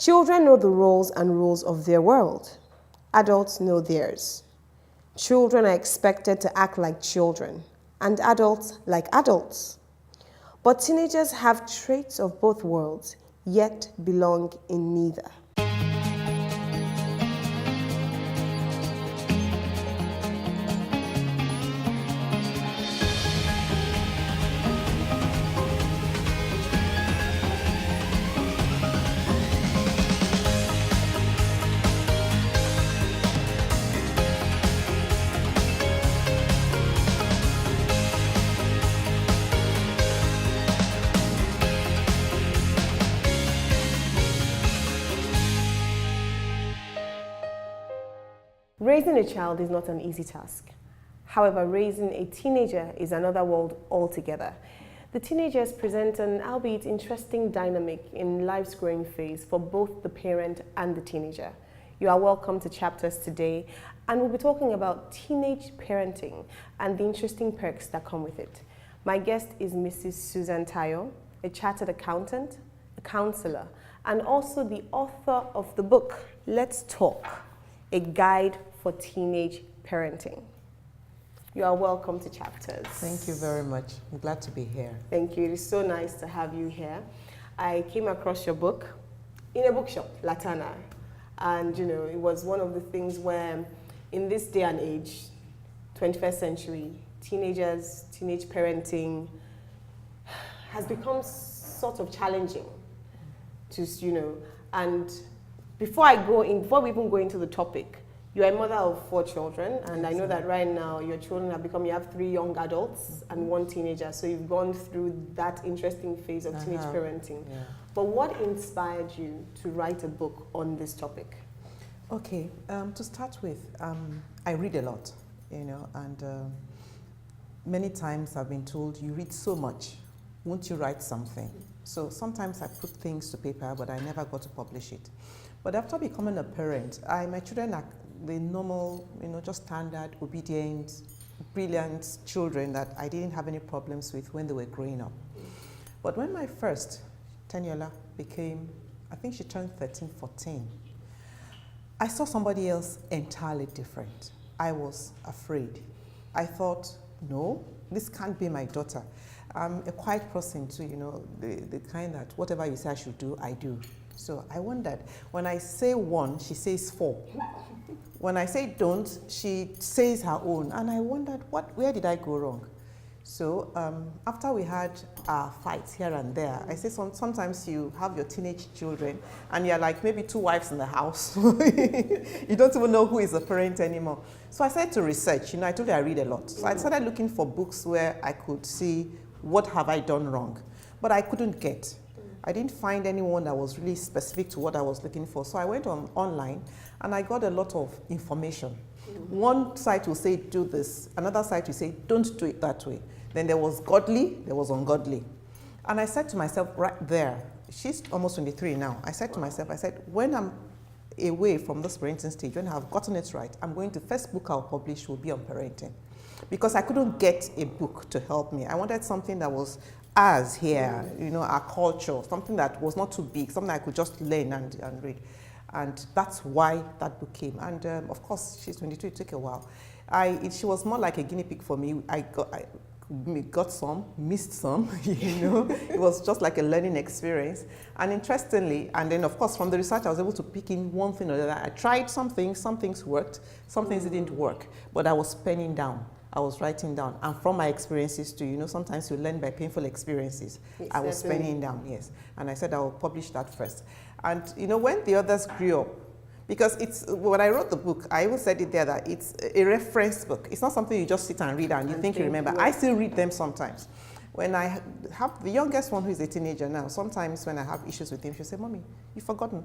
Children know the roles and rules of their world. Adults know theirs. Children are expected to act like children, and adults like adults. But teenagers have traits of both worlds, yet belong in neither. Raising a child is not an easy task. However, raising a teenager is another world altogether. The teenagers present an albeit interesting dynamic in life's growing phase for both the parent and the teenager. You are welcome to Chapters today, and we'll be talking about teenage parenting and the interesting perks that come with it. My guest is Mrs. Susan Tayo, a chartered accountant, a counselor, and also the author of the book, Let's Talk, a guide for teenage parenting. You are welcome to Chapters. Thank you very much. I'm glad to be here. Thank you. It is so nice to have you here. I came across your book in a bookshop, Latana, and it was one of the things where in this day and age, 21st century, teenagers, teenage parenting has become sort of challenging to, and before we even go into the topic, you're a mother of 4 children, and I know that right now your children you have 3 young adults and 1 teenager, so you've gone through that interesting phase of teenage parenting. Yeah. But what inspired you to write a book on this topic? Okay, to start with, I read a lot, and many times I've been told, you read so much, won't you write something? So sometimes I put things to paper, but I never got to publish it. But after becoming a parent, my children are the normal, just standard, obedient, brilliant children that I didn't have any problems with when they were growing up. But when my first, Teniola, became, I think she turned 13, 14, I saw somebody else entirely different. I was afraid. I thought, no, this can't be my daughter. I'm a quiet person too, the kind that whatever you say I should do, I do. So I wondered, when I say 1, she says 4. When I say don't, she says her own. And I wondered, where did I go wrong? So after we had our fights here and there, I say sometimes you have your teenage children and you're like maybe 2 wives in the house. You don't even know who is a parent anymore. So I started to research. I told you I read a lot. So I started looking for books where I could see what have I done wrong. But I couldn't get. I didn't find anyone that was really specific to what I was looking for. So I went online and I got a lot of information. One site will say, do this. Another site will say, don't do it that way. Then there was godly, there was ungodly. And I said to myself right there, she's almost 23 now. I said to myself, when I'm away from this parenting stage, when I've gotten it right, I'm going to first book I'll publish will be on parenting. Because I couldn't get a book to help me. I wanted something that was us here, our culture, something that was not too big, something I could just learn and read. And that's why that book came. And of course, she's 22, it took a while. She was more like a guinea pig for me. I got some, missed some, It was just like a learning experience. And interestingly, and then of course from the research, I was able to pick in one thing or the other. I tried some things worked, some things didn't work, but I was penning down. I was writing down, and from my experiences too, sometimes you learn by painful experiences. I was penning down, yes. And I said I will publish that first. And when the others grew up, because when I wrote the book, I even said it there that it's a reference book. It's not something you just sit and read and you think you remember. I still read them sometimes. When I have the youngest one who is a teenager now, sometimes when I have issues with him, she'll say, Mommy, you've forgotten.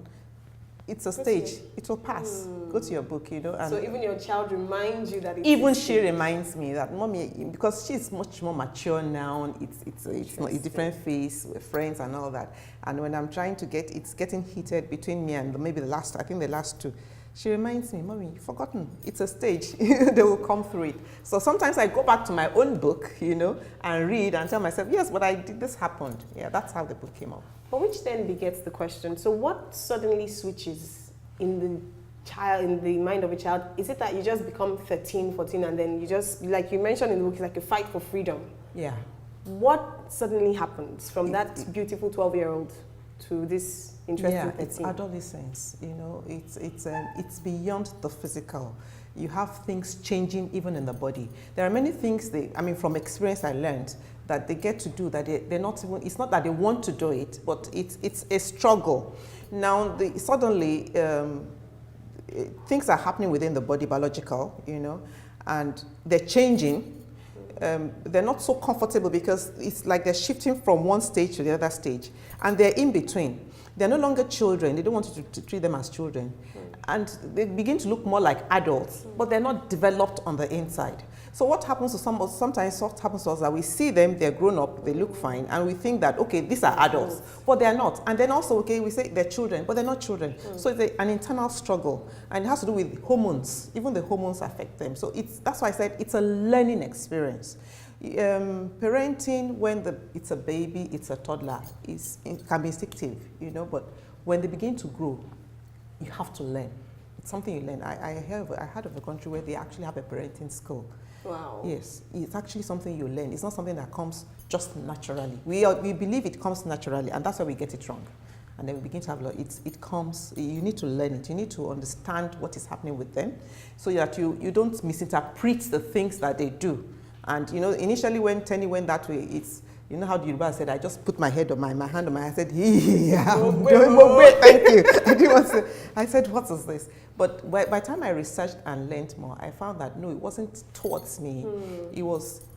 It's a stage. It will pass. Go to your book, And so even your child reminds you that it's even she reminds me that, Mommy, because she's much more mature now. It's not a different phase with friends and all that. And when I'm trying to it's getting heated between me and maybe the last 2. She reminds me, Mommy, you've forgotten. It's a stage. They will come through it. So sometimes I go back to my own book, and read and tell myself, yes, but this happened. Yeah, that's how the book came up. But which then begets the question, so what suddenly switches in the mind of a child? Is it that you just become 13, 14, and then you just, like you mentioned in the book, it's like a fight for freedom? Yeah. What suddenly happens from that beautiful 12-year-old to this interesting 13? It's adolescence. It's beyond the physical. You have things changing even in the body. There are many things from experience I learned that they get to do that they're not even, it's not that they want to do it, but it's a struggle. Now, suddenly, things are happening within the body, biological, and they're changing. They're not so comfortable because it's like they're shifting from one stage to the other stage, and they're in between. They're no longer children. They don't want you to treat them as children. And they begin to look more like adults, but they're not developed on the inside. So what happens to sometimes what happens to us is that we see them, they're grown up, they look fine, and we think that, okay, these are adults, but they're not. And then also, okay, we say they're children, but they're not children. So it's an internal struggle, and it has to do with hormones. Even the hormones affect them. So that's why I said it's a learning experience. Parenting, when it's a baby, it's a toddler, it can be instinctive, but when they begin to grow, you have to learn. It's something you learn. I heard of a country where they actually have a parenting school. Wow. Yes, it's actually something you learn. It's not something that comes just naturally. We believe it comes naturally, and that's why we get it wrong. And then we begin to have it comes, you need to learn it. You need to understand what is happening with them so that you don't misinterpret the things that they do. And initially when Tenny went that way, it's, how the Yoruba said, I just put my hand on my hand, I said, thank you. I didn't want to, I said, what is this? But by the time I researched and learned more, I found that no, it wasn't towards me.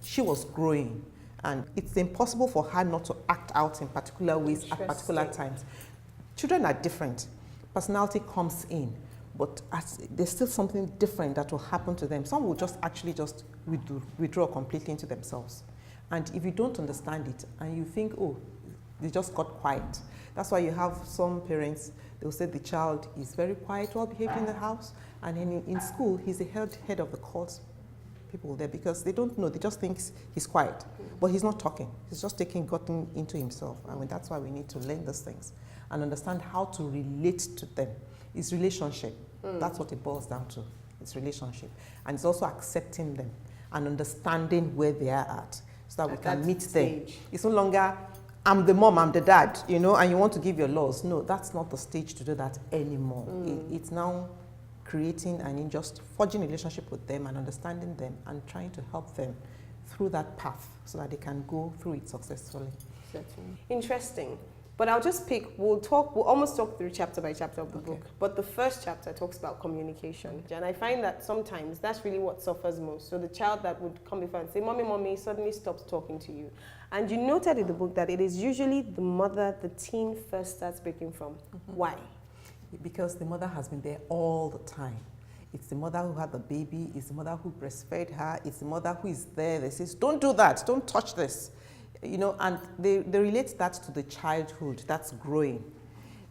She was growing. And it's impossible for her not to act out in particular ways at particular times. Children are different. Personality comes in. But there's still something different that will happen to them. Some will just withdraw completely into themselves. And if you don't understand it and you think, oh, they just got quiet. That's why you have some parents, they'll say the child is very quiet, well behaved in the house, and in school, he's the head of the course people there because they don't know, they just think he's quiet. But he's not talking, he's just gotten into himself. And that's why we need to learn these things and understand how to relate to them. It's relationship. That's what it boils down to. It's relationship. And it's also accepting them and understanding where they are at so that we can meet them. It's no longer, I'm the mom, I'm the dad, and you want to give your laws. No, that's not the stage to do that anymore. It's now creating and just forging a relationship with them and understanding them and trying to help them through that path so that they can go through it successfully. Certainly. Interesting. But I'll just pick, we'll almost talk through chapter by chapter of the book. But the first chapter talks about communication. And I find that sometimes that's really what suffers most. So the child that would come before and say, Mommy, Mommy, suddenly stops talking to you. And you noted in the book that it is usually the mother the teen first starts breaking from. Why? Because the mother has been there all the time. It's the mother who had the baby, it's the mother who breastfed her, it's the mother who is there. They say, don't do that, don't touch this. And they relate that to the childhood that's growing.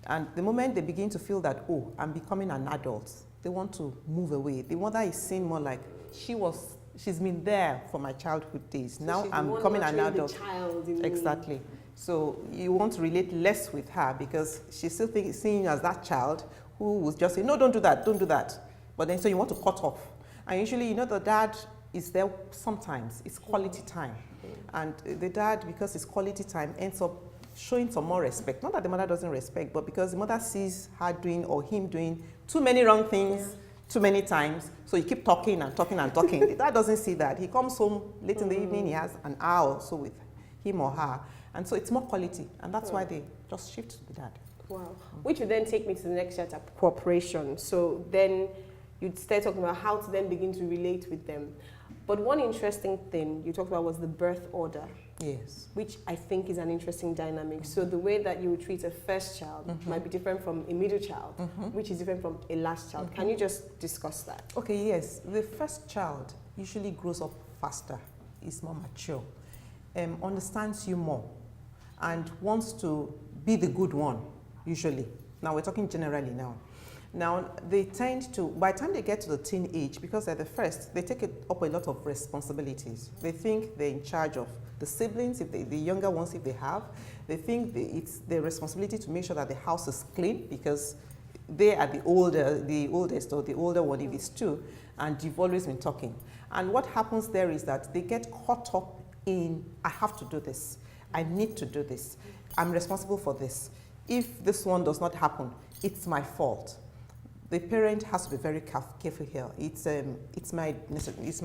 And the moment they begin to feel that, oh, I'm becoming an adult, they want to move away. The mother is seen more like, she's been there for my childhood days. So now I'm becoming an adult. The child in exactly. So you want to relate less with her because she's still seeing you as that child who would just say, no, don't do that, don't do that. But then so you want to cut off. And usually, the dad is there sometimes. It's quality time. And the dad, because it's quality time, ends up showing some more respect. Not that the mother doesn't respect, but because the mother sees her doing or him doing too many wrong things too many times. So you keep talking and talking and talking. The dad doesn't see that. He comes home late in the evening, he has an hour or so with him or her. And so it's more quality. And that's why they just shift to the dad. Wow. Which would then take me to the next chapter, cooperation. So then you'd start talking about how to then begin to relate with them. But one interesting thing you talked about was the birth order. Yes. Which I think is an interesting dynamic. So the way that you would treat a first child might be different from a middle child, which is different from a last child. Can you just discuss that? Okay, yes. The first child usually grows up faster, is more mature, understands you more, and wants to be the good one, usually. Now, we're talking generally now. Now, they tend to, by the time they get to the teen age, because they're the first, they take up a lot of responsibilities. They think they're in charge of the siblings, if the younger ones, if they have. They think it's their responsibility to make sure that the house is clean, because they are the oldest or the older one if it's two, and you've always been talking. And what happens there is that they get caught up in, I have to do this, I need to do this, I'm responsible for this. If this one does not happen, it's my fault. The parent has to be very careful here. It's my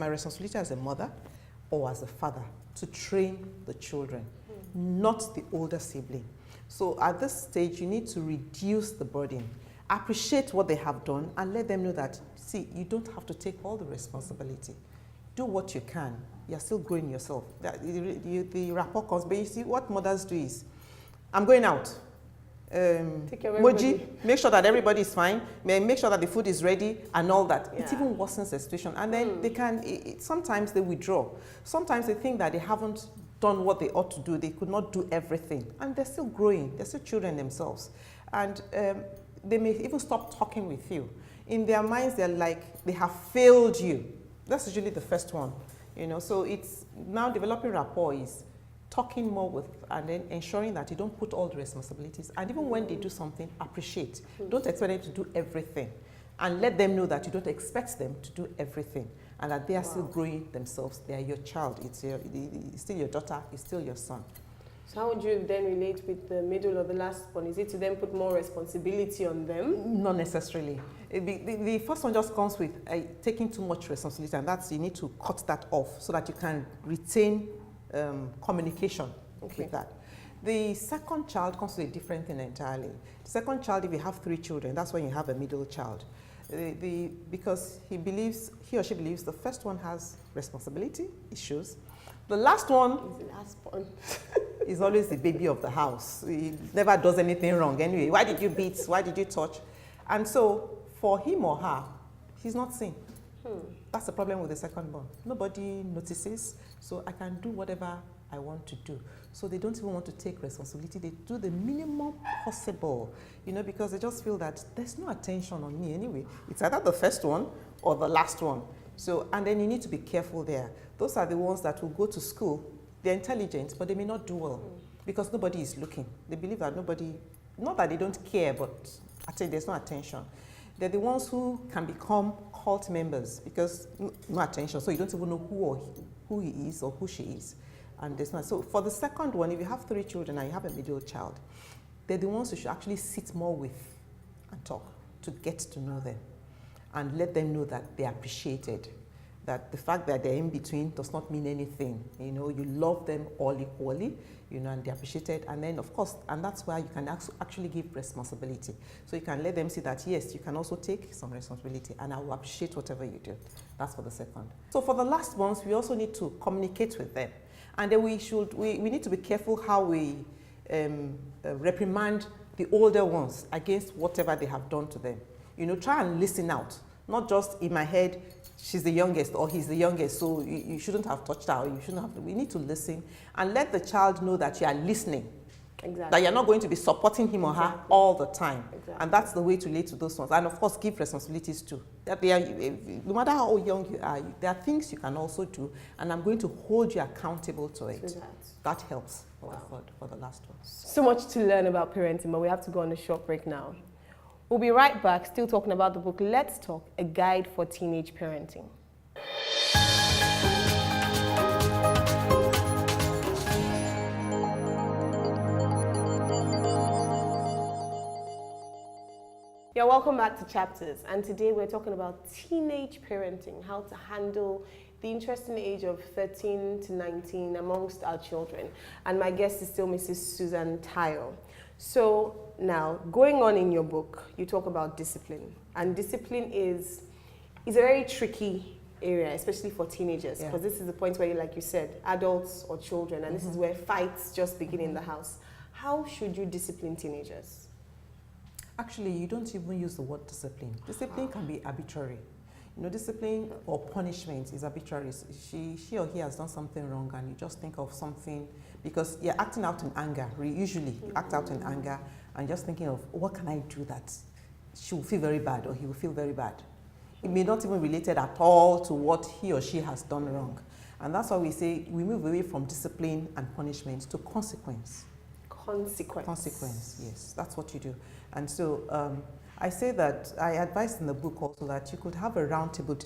responsibility as a mother or as a father to train the children, not the older sibling. So at this stage, you need to reduce the burden, appreciate what they have done, and let them know that, see, you don't have to take all the responsibility. Do what you can. You're still growing yourself. The rapport comes, but you see, what mothers do is, I'm going out. Take care of everybody. Moji, make sure that everybody is fine, make sure that the food is ready and all that. Yeah. It even worsens the situation. And then they can, sometimes they withdraw. Sometimes they think that they haven't done what they ought to do. They could not do everything. And they're still growing. They're still children themselves. And they may even stop talking with you. In their minds, they're like, they have failed you. That's usually the first one. You know, so it's now developing rapport is talking more with, and then ensuring that you don't put all the responsibilities. And even when they do something, appreciate. Don't expect them to do everything. And let them know that you don't expect them to do everything. And that they are still growing themselves. They are your child. It's still your daughter. It's still your son. So how would you then relate with the middle or the last one? Is it to then put more responsibility on them? Not necessarily. The first one just comes with taking too much responsibility, and that's, you need to cut that off so that you can retain communication with that. The second child comes with a different thing entirely. The second child, if you have 3 children, that's when you have a middle child. Because he or she believes the first one has responsibility issues. The last one is always the baby of the house. He never does anything wrong anyway. Why did you beat? Why did you touch? And so for him or her, he's not seen. That's the problem with the second born. Nobody notices, so I can do whatever I want to do. So they don't even want to take responsibility. They do the minimum possible, you know, because they just feel that there's no attention on me anyway. It's either the first one or the last one. So, and then you need to be careful there. Those are the ones that will go to school. They're intelligent, but they may not do well because nobody is looking. They believe that nobody, not that they don't care, but there's no attention. They're the ones who can become cult members because no attention. So you don't even know who he is or who she is. And there's not. So for the second one, if you have 3 children and you have a middle child, they're the ones who should actually sit more with and talk to get to know them and let them know that they're appreciated. That the fact that they're in between does not mean anything. You know, you love them all equally, you know, and they're appreciated. And then, of course, and that's why you can actually give responsibility. So you can let them see that, yes, you can also take some responsibility, and I will appreciate whatever you do. That's for the second. So for the last ones, we also need to communicate with them. And then we need to be careful how we reprimand the older ones against whatever they have done to them. You know, try and listen out. Not just in my head, she's the youngest or he's the youngest, so you shouldn't have touched her, or you shouldn't have. We need to listen and let the child know that you are listening. Exactly. That you're not going to be supporting him or her all the time. Exactly. And that's the way to relate to those ones. And of course, give responsibilities too. That they are, no matter how young you are, there are things you can also do, and I'm going to hold you accountable to it. That helps for the last one. So much to learn about parenting, but we have to go on a short break now. We'll be right back, still talking about the book Let's Talk, a guide for teenage parenting. Yeah, welcome back to Chapters, and today we're talking about teenage parenting, how to handle the interesting age of 13 to 19 amongst our children. And my guest is still Mrs. Susan Tayo. So now, going on in your book, you talk about discipline. And discipline is a very tricky area, especially for teenagers, because this is the point where, like you said, adults or children, and this is where fights just begin in the house. How should you discipline teenagers? Actually, you don't even use the word discipline. Discipline can be arbitrary. You know, discipline or punishment is arbitrary. She or he has done something wrong, and you just think of something, because you're acting out in anger. Usually, you act out in anger and just thinking of, what can I do that she will feel very bad or he will feel very bad. It may not even related at all to what he or she has done wrong. And that's why we say we move away from discipline and punishment to consequence. Consequence, yes, that's what you do. And so I say that, I advise in the book also that you could have a roundtable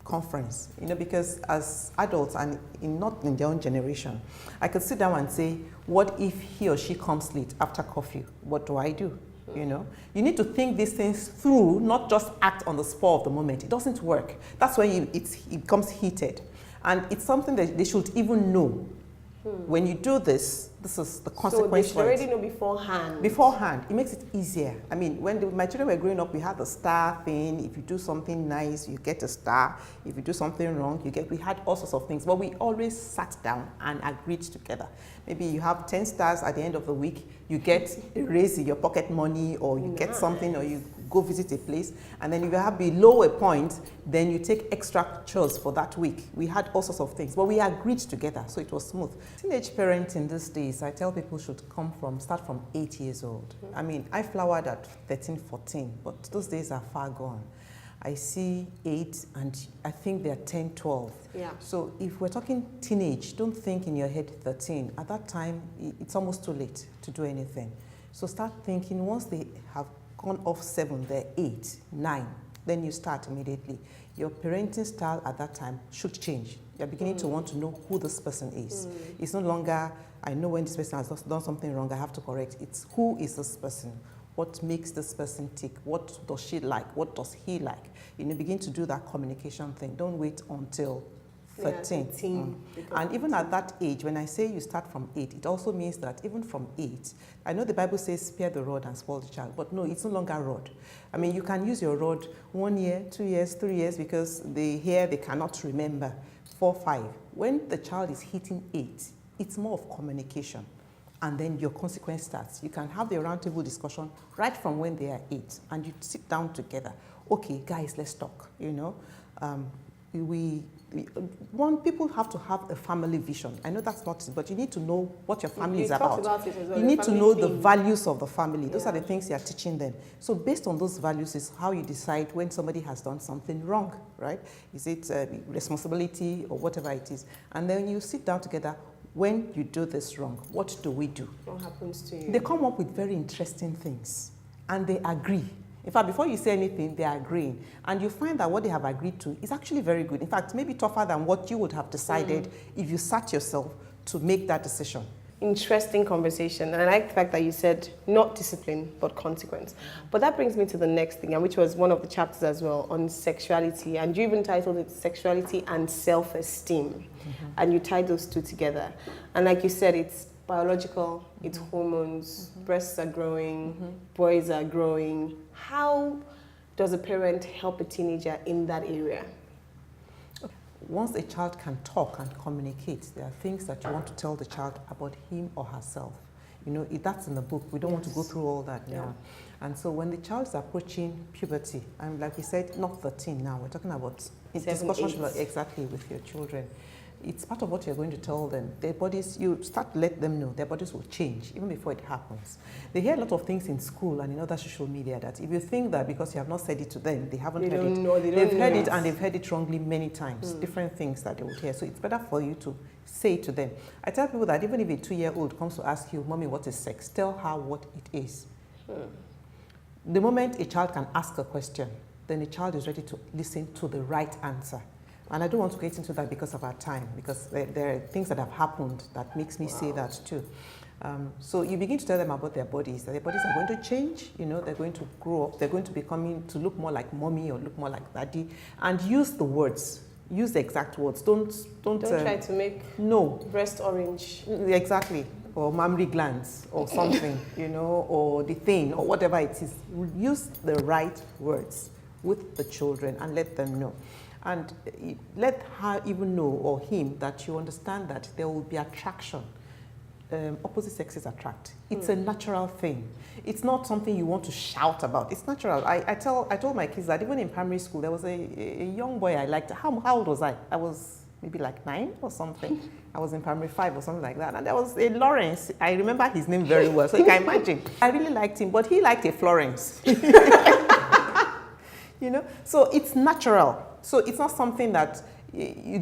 conference, because as adults and not in their own generation, I could sit down and say, what if he or she comes late after curfew? What do I do? You need to think these things through, not just act on the spur of the moment. It doesn't work. That's when it becomes heated. And it's something that they should even know. When you do this is the consequence. So they should already know beforehand. Beforehand, it makes it easier. I mean, when my children were growing up, we had the star thing. If you do something nice, you get a star. If you do something wrong, we had all sorts of things. But we always sat down and agreed together. Maybe you have 10 stars at the end of the week, you get a raise in your pocket money, or you get something, or you go visit a place. And then if you have below a point, then you take extra chores for that week. We had all sorts of things, but we agreed together, so it was smooth. Teenage parenting these days, I tell people should start from 8 years old. I mean, I flowered at 13, 14, but those days are far gone. I see 8 and I think they're 10, 12. Yeah. So if we're talking teenage, don't think in your head 13. At that time, it's almost too late to do anything. So start thinking once they have gone off 7, they're 8, 9, then you start immediately. Your parenting style at that time should change. You're beginning to want to know who this person is. It's no longer, I know when this person has done something wrong, I have to correct. It's who is this person? What makes this person tick? What does she like? What does he like? Begin to do that communication thing. Don't wait until 13. And even at that age, when I say you start from 8, it also means that even from 8, I know the Bible says spare the rod and spoil the child, but no, it's no longer rod. I mean, you can use your rod 1 year, 2 years, 3 years, because they cannot remember. 4, 5. When the child is hitting 8, it's more of communication. And then your consequence starts. You can have the roundtable discussion right from when they are 8, and you sit down together. Okay, guys, let's talk. People have to have a family vision. I know that's not, but you need to know what your family is about. You need to know the values of the family. Those are the things you are teaching them. So based on those values is how you decide when somebody has done something wrong, right? Is it responsibility or whatever it is? And then you sit down together. When you do this wrong, what do we do? What happens to you? They come up with very interesting things, and they agree. In fact, before you say anything, they are agreeing. And you find that what they have agreed to is actually very good. In fact, maybe tougher than what you would have decided if you sat yourself to make that decision. Interesting conversation. And I like the fact that you said not discipline, but consequence. But that brings me to the next thing, and which was one of the chapters as well, on sexuality. And you even titled it Sexuality and Self-Esteem. And you tied those two together. And like you said, it's biological, it's hormones, breasts are growing, boys are growing. How does a parent help a teenager in that area? Once a child can talk and communicate, there are things that you want to tell the child about him or herself. That's in the book. We don't want to go through all that now. And so when the child is approaching puberty, and like we said, not 13 now, we're talking about discussions exactly with your children. It's part of what you're going to tell them. Their bodies, you start to let them know their bodies will change even before it happens. They hear a lot of things in school and in other social media that if you think that because you have not said it to them, they haven't heard it. They've heard it and they've heard it wrongly many times, different things that they would hear. So it's better for you to say to them. I tell people that even if a 2-year-old comes to ask you, Mommy, what is sex? Tell her what it is. The moment a child can ask a question, then the child is ready to listen to the right answer. And I don't want to get into that because of our time, because there are things that have happened that makes me say that too. So you begin to tell them about their bodies, that their bodies are going to change, they're going to grow up, they're going to be coming to look more like mommy or look more like daddy, and use the words, use the exact words. Don't try to make breast orange. Exactly. Or mammary glands or something, or the thing or whatever it is. Use the right words with the children and let them know. And let her even know, or him, that you understand that there will be attraction. Opposite sexes attract. It's a natural thing. It's not something you want to shout about. It's natural. I told my kids that even in primary school, there was a young boy I liked. How old was I? I was maybe like 9 or something. I was in primary 5 or something like that. And there was a Lawrence. I remember his name very well, so you can imagine. I really liked him, but he liked a Florence. You know, so it's natural. So it's not something that you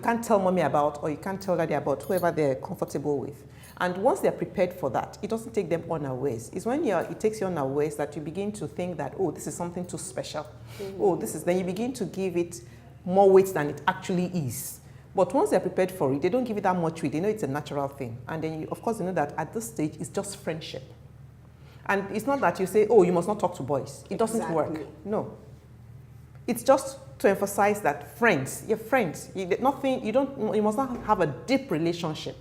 can't tell mommy about, or you can't tell daddy about, whoever they're comfortable with. And once they're prepared for that, it doesn't take them unawares. It's when it takes you unawares that you begin to think that, oh, this is something too special. Oh, then you begin to give it more weight than it actually is. But once they're prepared for it, they don't give it that much weight. They know it's a natural thing. And then, of course, you know that at this stage, it's just friendship. And it's not that you say, oh, you must not talk to boys. It doesn't work. No. It's just to emphasize that friends, you're friends. You must not have a deep relationship.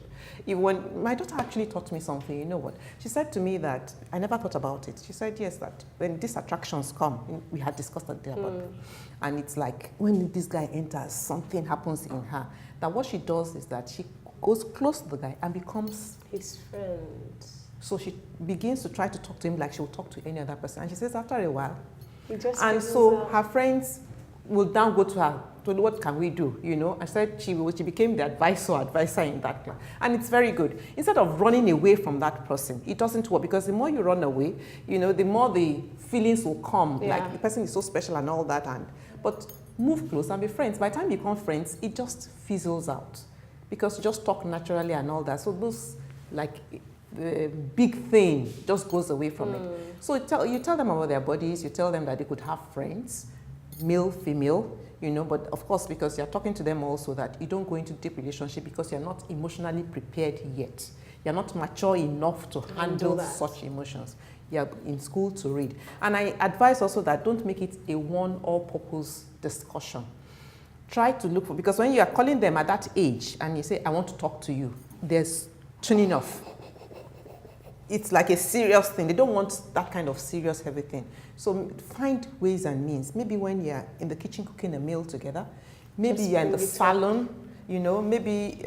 When my daughter actually taught me something, you know what? She said to me that, I never thought about it. She said, yes, that when these attractions come, we had discussed that day about it. And it's like, when this guy enters, something happens in her. That what she does is that she goes close to the guy and becomes his friend. So she begins to try to talk to him like she would talk to any other person. And she says after a while, and so her friends will now go to her, to what can we do, you know? I said she became the advisor in that class. And it's very good. Instead of running away from that person, it doesn't work, because the more you run away, you know, the more the feelings will come, like the person is so special and all that. But move close and be friends. By the time you become friends, it just fizzles out, because you just talk naturally and all that. So those, like, the big thing just goes away from it. So you tell them about their bodies, you tell them that they could have friends, male, female, you know, but of course, because you're talking to them also that you don't go into deep relationship because you're not emotionally prepared yet. You're not mature enough to handle such emotions. You're in school to read. And I advise also that don't make it a one-all-purpose discussion. Try to look for, because when you are calling them at that age and you say, I want to talk to you, there's tuning off. It's like a serious thing. They don't want that kind of serious, heavy thing. So find ways and means. Maybe when you're in the kitchen cooking a meal together, maybe you're in the salon, you know, maybe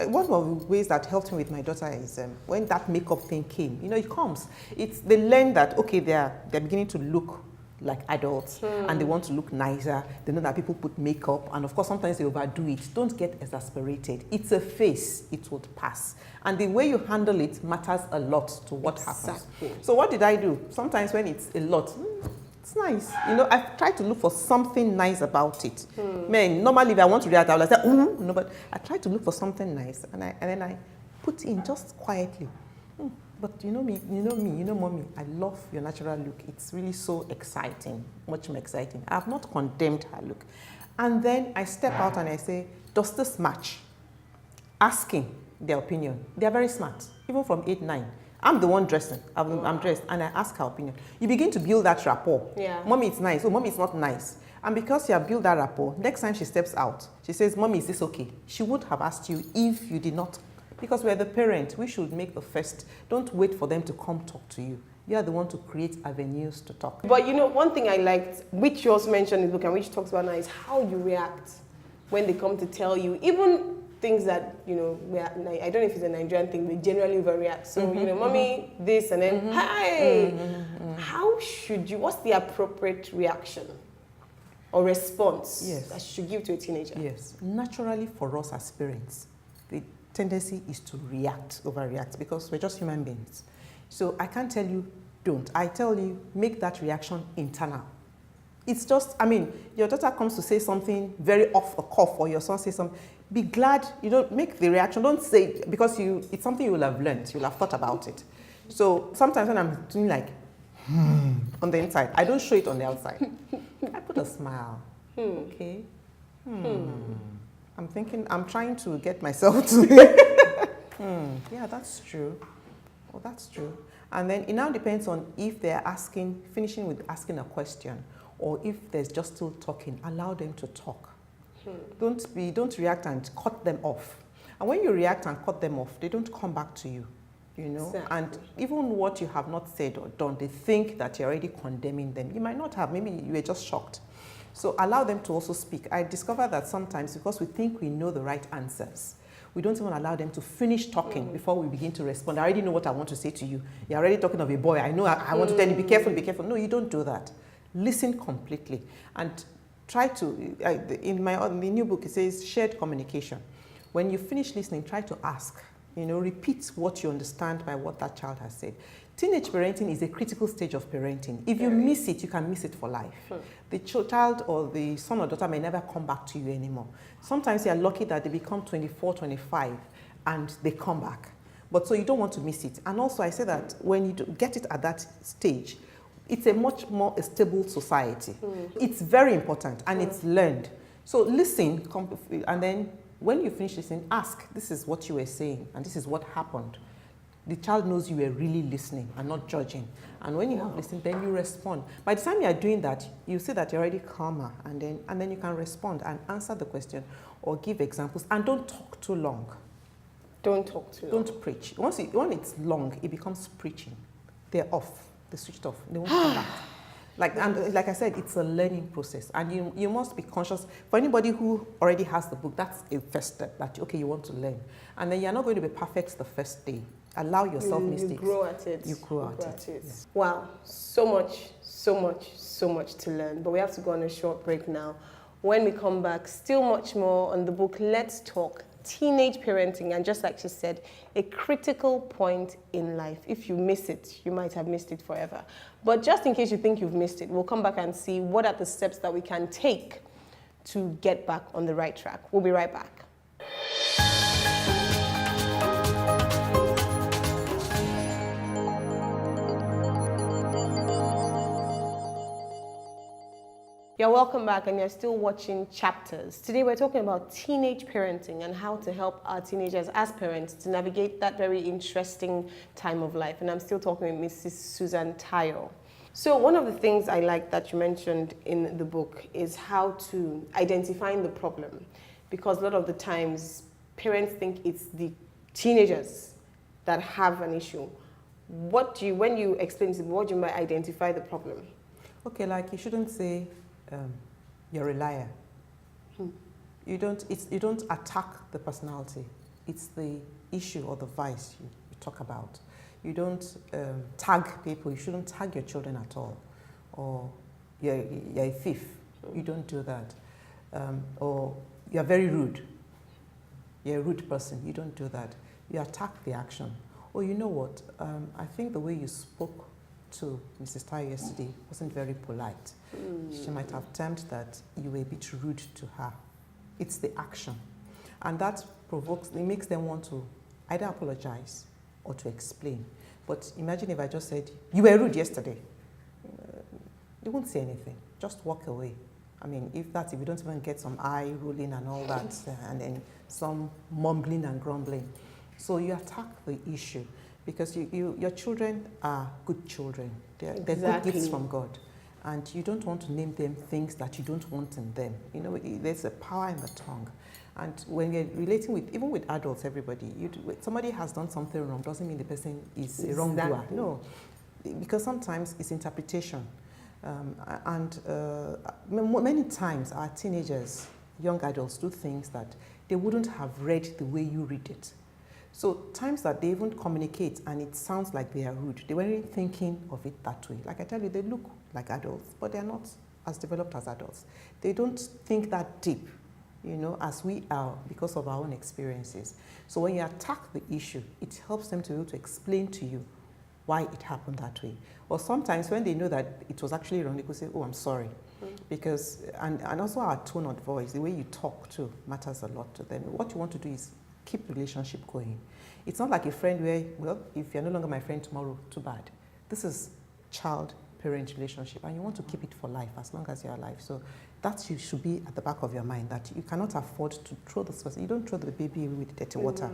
one of the ways that helped me with my daughter is when that makeup thing came, you know, it comes. They learn that, okay, they're beginning to look like adults and they want to look nicer. They know that people put makeup, and of course sometimes they overdo it. Don't get exasperated. It's a phase. It would pass. And the way you handle it matters a lot to what happens. So what did I do? Sometimes when it's a lot, it's nice. You know, I've tried to look for something nice about it. Normally if I want to react, I would say, ooh, no, but I try to look for something nice, and then I put in just quietly. But you know me, you know mommy, I love your natural look. It's really so exciting, much more exciting. I have not condemned her look. And then I step out and I say, does this match? Asking their opinion. They are very smart, even from 8, 9. I'm the one dressing. I'm dressed, and I ask her opinion. You begin to build that rapport. Mommy, it's nice. Oh, mommy, it's not nice. And because you have built that rapport, next time she steps out, she says, mommy, is this okay? She would have asked you if you did not. Because we're the parent, we should make the first. Don't wait for them to come talk to you. You are the one to create avenues to talk. But you know, one thing I liked, which you also mentioned in the book and which talks about now, is how you react when they come to tell you, even things that, you know, I don't know if it's a Nigerian thing, we generally overreact. So, you know, mommy, this, and then, hi! What's the appropriate reaction or response that you should give to a teenager? Yes, naturally for us as parents, the tendency is to overreact, because we're just human beings. So I can't tell you don't. I tell you, make that reaction internal. It's just, I mean, your daughter comes to say something very off the cuff, or your son says something, be glad you don't make the reaction. Don't say it, because it's something you will have learned, you'll have thought about it. So sometimes when I'm doing like, on the inside, I don't show it on the outside. I put a smile. Okay. I'm trying to get myself to, yeah, that's true. Oh, that's true. And then it now depends on if they're finishing with asking a question, or if there's just still talking, allow them to talk. Don't react and cut them off. And when you react and cut them off, they don't come back to you, you know. Exactly. And even what you have not said or done, they think that you're already condemning them. You might not have, maybe you were just shocked. So allow them to also speak. I discovered that sometimes, because we think we know the right answers, we don't even allow them to finish talking before we begin to respond. I already know what I want to say to you. You're already talking of a boy. I know I want to tell you, be careful, be careful. No, you don't do that. Listen completely. And try to, in the new book, it says shared communication. When you finish listening, try to ask. You know, repeat what you understand by what that child has said. Teenage parenting is a critical stage of parenting. If you miss it, you can miss it for life. The child or the son or daughter may never come back to you anymore. Sometimes you are lucky that they become 24, 25 and they come back. But so you don't want to miss it. And also I say that when you get it at that stage, it's a much more stable society. It's very important and it's learned. So listen, and then when you finish listening, ask, this is what you were saying and this is what happened. The child knows you were really listening and not judging. And when you have listened, then you respond. By the time you are doing that, you see that you're already calmer, and then you can respond and answer the question or give examples. And don't talk too long. Don't talk too long. Don't preach. When it's long, it becomes preaching. They're off. They switched off. They won't come back. Like I said, it's a learning process, and you must be conscious. For anybody who already has the book, that's a first step. That okay, you want to learn, and then you're not going to be perfect the first day. Allow yourself mistakes. You grow at it. You grow at it. Yeah. Wow, so much to learn. But we have to go on a short break now. When we come back, still much more on the book. Let's talk teenage parenting, and just like she said, a critical point in life. If you miss it, you might have missed it forever. But just in case you think you've missed it, we'll come back and see what are the steps that we can take to get back on the right track. We'll be right back. You're welcome back, and you're still watching Chapters. Today we're talking about teenage parenting and how to help our teenagers as parents to navigate that very interesting time of life. And I'm still talking with Mrs. Susan Tayo. So one of the things I like that you mentioned in the book is how to identify the problem. Because a lot of the times parents think it's the teenagers that have an issue. When you explain to them, what do you might identify the problem? Okay, like you shouldn't say, you're a liar. You don't attack the personality. It's the issue or the vice you talk about. You don't tag people. You shouldn't tag your children at all. Or you're a thief. You don't do that. Or you're very rude. You're a rude person. You don't do that. You attack the action. Or you know what? I think the way you spoke to Mrs. Tayo yesterday wasn't very polite. She might have termed that you were a bit rude to her. It's the action. And that makes them want to either apologize or to explain. But imagine if I just said, you were rude yesterday. They won't say anything. Just walk away. I mean, if you don't even get some eye rolling and all that, and then some mumbling and grumbling. So you attack the issue. Because your children are good children. They're good gifts from God. And you don't want to name them things that you don't want in them. You know, there's a power in the tongue. And when you're relating even with adults, everybody, somebody has done something wrong doesn't mean the person is a wrongdoer. No, because sometimes it's interpretation. Many times our teenagers, young adults do things that they wouldn't have read the way you read it. So times that they even communicate and it sounds like they are rude, they weren't thinking of it that way. Like I tell you, they look like adults, but they're not as developed as adults. They don't think that deep, you know, as we are because of our own experiences. So when you attack the issue, it helps them to be able to explain to you why it happened that way. Or sometimes when they know that it was actually wrong, they could say, oh, I'm sorry. Because, and also our tone of voice, the way you talk too matters a lot to them. What you want to do is keep the relationship going. It's not like a friend where, well, if you're no longer my friend tomorrow, too bad. This is child-parent relationship, and you want to keep it for life as long as you're alive. So that should be at the back of your mind, that you cannot afford to throw this person. You don't throw the baby away with dirty water.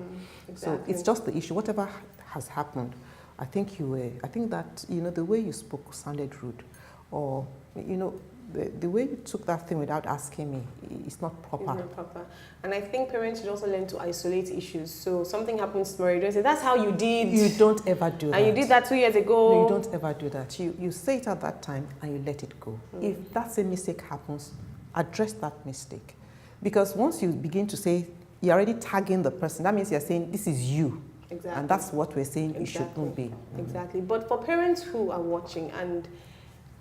Exactly. So it's just the issue. Whatever has happened, I think that, you know, the way you spoke sounded rude, or, you know, the way you took that thing without asking me is not proper. It's not proper. And I think parents should also learn to isolate issues. So something happens tomorrow, you don't say, that's how you did. You don't ever do that. And you did that 2 years ago. No, you don't ever do that. You say it at that time and you let it go. If that same mistake happens, address that mistake. Because once you begin to say, you're already tagging the person, that means you're saying, this is you. Exactly. And that's what we're saying it shouldn't be. Exactly. But for parents who are watching, and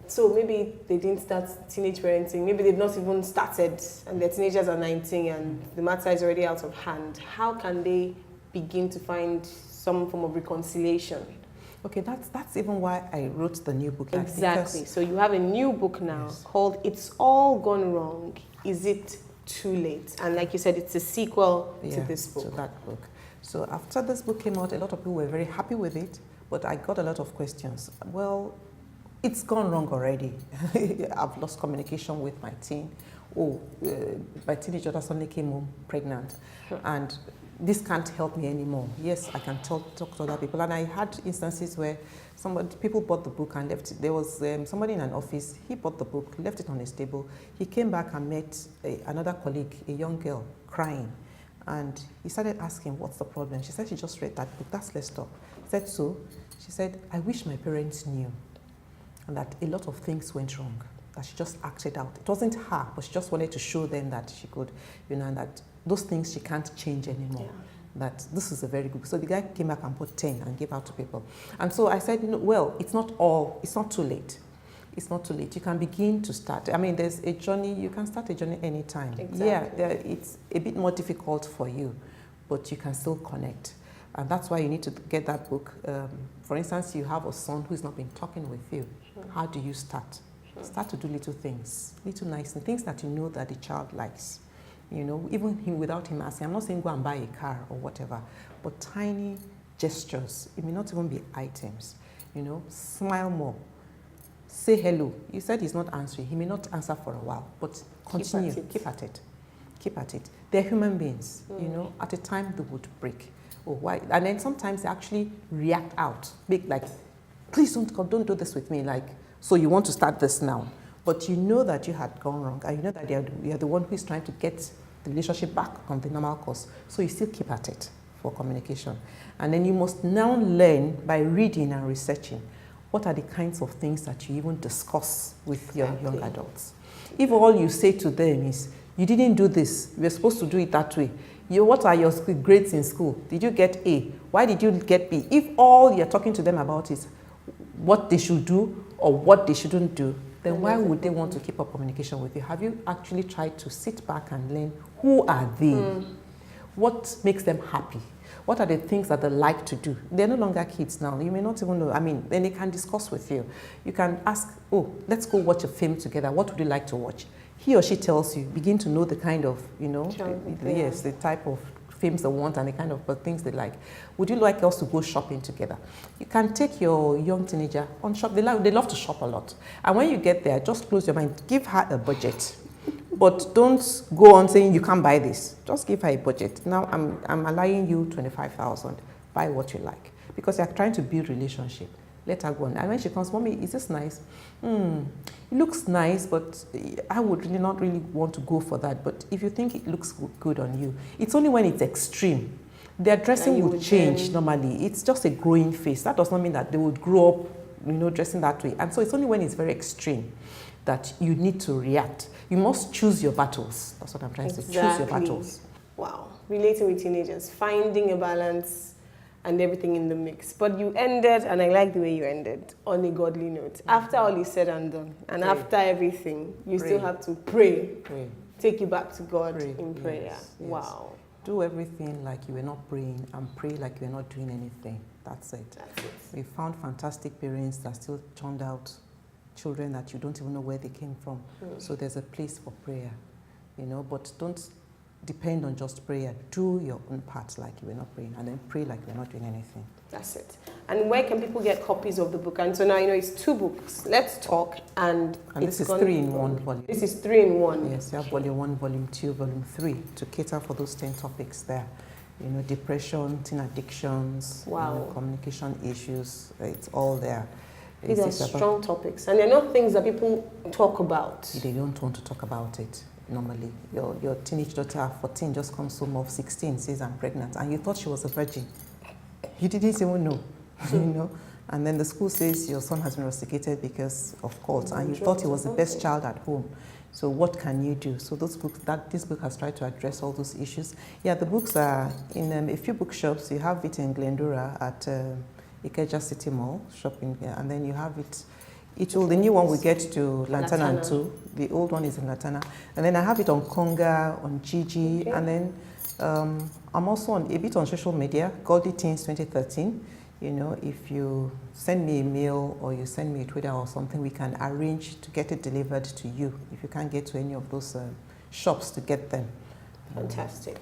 so maybe they didn't start teenage parenting, maybe they've not even started, and their teenagers are 19 and the matter is already out of hand. How can they begin to find some form of reconciliation? Okay, that's even why I wrote the new book. Exactly. So you have a new book now Yes. called It's All Gone Wrong. Is it too late? And like you said, it's a sequel to this book. To that book. So after this book came out, a lot of people were very happy with it, but I got a lot of questions. Well, it's gone wrong already. I've lost communication with my teen. My teenage daughter suddenly came home pregnant, and this can't help me anymore. Yes, I can talk to other people, and I had instances where people bought the book and left it. There was somebody in an office, he bought the book, left it on his table. He came back and met another colleague, a young girl, crying. And he started asking, what's the problem? She said she just read that book. Let's stop. He said, so? She said, I wish my parents knew, and that a lot of things went wrong, that she just acted out. It wasn't her, but she just wanted to show them that she could, and that those things she can't change anymore. Yeah. That this is a very good. So the guy came back and put 10 and gave out to people. And so I said, well, it's not too late. It's not too late. You can begin to start. I mean, there's a journey, you can start a journey anytime. Exactly. Yeah, it's a bit more difficult for you, but you can still connect. And that's why you need to get that book. For instance, you have a son who's not been talking with you. Sure. How do you start? Sure. Start to do little things, little nice things that you know that the child likes. Even without him asking. I'm not saying go and buy a car or whatever, but tiny gestures. It may not even be items. Smile more. Say hello. You said he's not answering. He may not answer for a while, but continue. Keep at it. Keep at it. They're human beings. At a time they would break. Oh, why? And then sometimes they actually react out. Like, please don't do this with me. Like, so you want to start this now. But you know that you had gone wrong, and you know that you're the one who is trying to get the relationship back on the normal course. So you still keep at it for communication. And then you must now learn by reading and researching what are the kinds of things that you even discuss with your young adults. If all you say to them is, you didn't do this, you're supposed to do it that way. What are your grades in school? Did you get A? Why did you get B? If all you're talking to them about is what they should do or what they shouldn't do, then why would they want to keep up communication with you? Have you actually tried to sit back and learn who are they? What makes them happy? What are the things that they like to do? They're no longer kids now. You may not even know. I mean, then they can discuss with you. You can ask, let's go watch a film together. What would you like to watch? He or she tells you, begin to know the kind of, the type of films they want and the kind of things they like. Would you like us to go shopping together? You can take your young teenager on shop. They love to shop a lot. And when you get there, just close your mind. Give her a budget. But don't go on saying you can't buy this. Just give her a budget. Now I'm allowing you 25,000. Buy what you like. Because you're trying to build relationship. Let her go on. And when she comes, Mommy, is this nice? It looks nice, but I would really not really want to go for that. But if you think it looks good on you, it's only when it's extreme. Their dressing would change normally. It's just a growing phase. That does not mean that they would grow up, dressing that way. And so it's only when it's very extreme that you need to react. You must choose your battles. That's what I'm trying to say. Choose your battles. Wow. Relating with teenagers, finding a balance and everything in the mix. But you ended, and I like the way you ended, on a godly note. After all is said and done, and after everything, you still have to pray. Take you back to God in prayer. Yes. Wow. Do everything like you were not praying, and pray like you were not doing anything. That's it. We found fantastic parents that still turned out children that you don't even know where they came from. So there's a place for prayer, but don't depend on just prayer. Do your own part like you were not praying, and then pray like you're not doing anything. That's it. And where can people get copies of the book? And so now it's 2 books. Let's talk, and this is 3 in 1 volume. This is 3 in 1. Yes, you have volume 1, volume 2, volume 3 to cater for those 10 topics there. Depression, teen addictions, communication issues. It's all there. These are strong topics, and they're not things that people talk about. They don't want to talk about it normally. Your teenage daughter, 14, just comes home of 16, says, I'm pregnant, and you thought she was a virgin. You didn't even know, And then the school says your son has been rusticated because of cults, and you thought he was the best child at home. So what can you do? So those books, this book has tried to address all those issues. Yeah, the books are in a few bookshops. You have it in Glendora at Ikeja City Mall shopping, and then you have it. The new one will get to Lantana too. The old one is in Lantana, and then I have it on Konga, on Gigi, and then I'm also a bit on social media, Godly Teens 2013. You know, if you send me a mail or you send me a Twitter or something, we can arrange to get it delivered to you if you can't get to any of those shops to get them. Fantastic.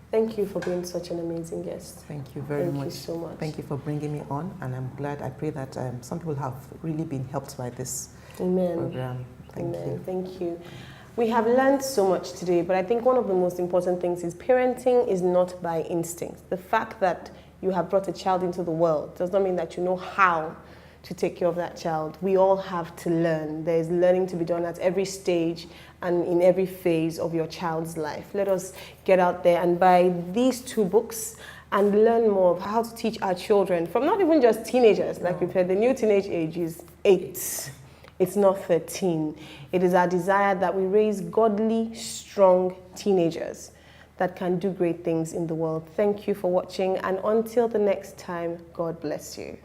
Thank you for being such an amazing guest. Thank you very much. Thank you so much. Thank you for bringing me on, and I'm glad. I pray that some people have really been helped by this program. Thank you. Thank you. We have learned so much today, but I think one of the most important things is parenting is not by instinct. The fact that you have brought a child into the world does not mean that you know how to take care of that child. We all have to learn. There is learning to be done at every stage and in every phase of your child's life. Let us get out there and buy these 2 books and learn more of how to teach our children from not even just teenagers. Like we've heard, the new teenage age is 8. It's not 13. It is our desire that we raise godly, strong teenagers that can do great things in the world. Thank you for watching, and until the next time, God bless you.